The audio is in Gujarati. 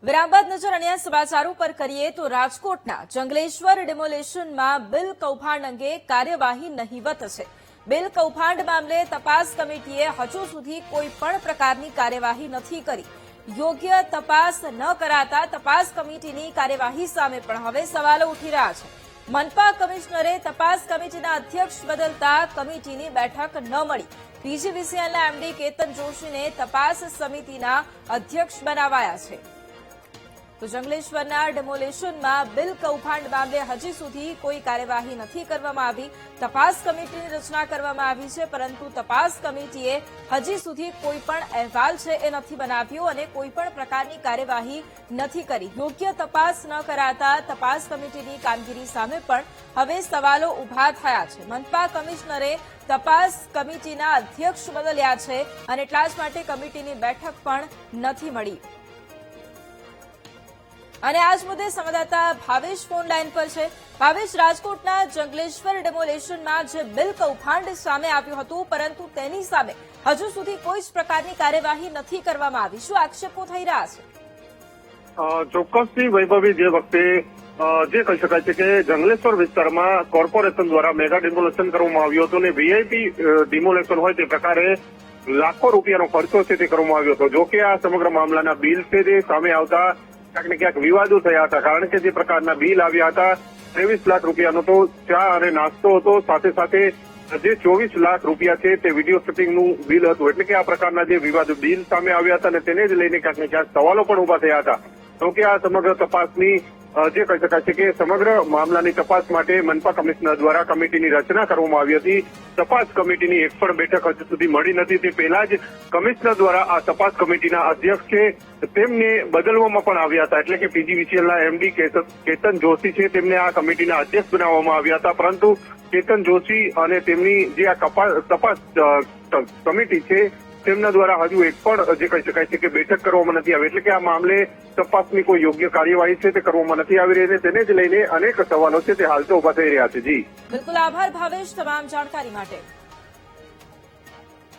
વિરામ બાદ નજર અન્ય સમાચારો પર કરીએ તો રાજકોટના જંગલેશ્વર ડિમોલેશનમાં બિલ કૌભાંડ અંગે કાર્યવાહી નહીવત છે. બિલ કૌભાંડ મામલે તપાસ કમિટીએ હજુ સુધી કોઈ પણ પ્રકારની કાર્યવાહી નથી કરી. યોગ્ય તપાસ ન કરાતા તપાસ કમિટીની કાર્યવાહી સામે પણ હવે સવાલો ઉઠી રહ્યા છે. મનપા કમિશનરે તપાસ કમિટીના અધ્યક્ષ બદલતા કમિટીની બેઠક ન મળી. પીજીવીસીએલના એમડી કેતન જોશીને તપાસ સમિતિના અધ્યક્ષ બનાવાયા છે. તો જંગલેશ્વરના ડેમોલેશનમાં બિલ કૌભાંડ મામલે હજી સુધી કોઈ કાર્યવાહી નથી કરવામાં આવી. તપાસ કમિટીની રચના કરવામાં આવી છે, પરંતુ તપાસ કમિટીએ હજી સુધી કોઈ પણ અહેવાલ છે એ નથી બનાવ્યો અને કોઈ પણ પ્રકારની કાર્યવાહી નથી કરી. યોગ્ય તપાસ ન કરાતા તપાસ કમિટીની કામગીરી સામે પણ હવે સવાલો ઉભા થયા છે. મનપા કમિશનરે તપાસ કમિટીના અધ્યક્ષ બદલ્યા છે અને એટલા જ માટે કમિટીની બેઠક પણ નથી મળી. અને આજ મુદ્દે સંવાદદાતા ભાવેશ ફોન લાઈન પર છે. ભાવેશ, રાજકોટના જંગલેશ્વર ડેમોલેશનમાં જે બિલ કૌભાંડ સામે આવ્યું હતું, પરંતુ તેની સામે હજુ સુધી કોઈ જ પ્રકારની કાર્યવાહી નથી કરવામાં આવી. શું આક્ષેપો થઈ રહ્યા છે? ચોક્કસથી વૈભવી, જે વખતે જે કહી શકાય છે કે જંગલેશ્વર વિસ્તારમાં કોર્પોરેશન દ્વારા મેગા ડિમોલેશન કરવામાં આવ્યું હતું અને વીઆઈપી ડિમોલેશન હોય તે પ્રકારે લાખો રૂપિયાનો ખર્ચો છે તે કરવામાં આવ્યો હતો. જો કે આ સમગ્ર મામલાના બિલ છે તે સામે આવતા ક્યાંક ને ક્યાંક વિવાદો થયા હતા, કારણ કે જે પ્રકારના બિલ આવ્યા હતા 23 લાખ રૂપિયાનો તો ચા અને નાસ્તો હતો, સાથે સાથે જે 24 લાખ રૂપિયા છે તે વિડીયો શૂટિંગનું બિલ હતું. એટલે કે આ પ્રકારના જે વિવાદ બિલ સામે આવ્યા હતા અને તેને જ લઈને ક્યાંક ને ક્યાંક સવાલો પણ ઉભા થયા હતા. તો કે આ સમગ્ર તપાસની જે કહી શકાય છે કે સમગ્ર મામલાની તપાસ માટે મનપા કમિશનર દ્વારા કમિટીની રચના કરવામાં આવી હતી. તપાસ કમિટીની એક પણ બેઠક હજુ સુધી મળી નથી. તે પહેલા જ કમિશનર દ્વારા આ તપાસ કમિટીના અધ્યક્ષ છે તેમને બદલવામાં પણ આવ્યા હતા. એટલે કે પીજીવીસીએલના એમડી કેતન જોશી છે તેમને આ કમિટીના અધ્યક્ષ બનાવવામાં આવ્યા હતા, પરંતુ કેતન જોશી અને તેમની જે આ તપાસ કમિટી છે તેમના દ્વારા હજુ એક પણ જે કહી શકાય છે કે બેઠક કરવામાં નથી આવી. એટલે કે આ મામલે તપાસની કોઈ યોગ્ય કાર્યવાહી છે તે કરવામાં નથી આવી રહી. તેને જ લઈને અનેક સવાલો છે તે હાલ તો ઉભા થઈ રહ્યા છે. જી બિલકુલ, આભાર ભાવેશ તમામ જાણકારી માટે.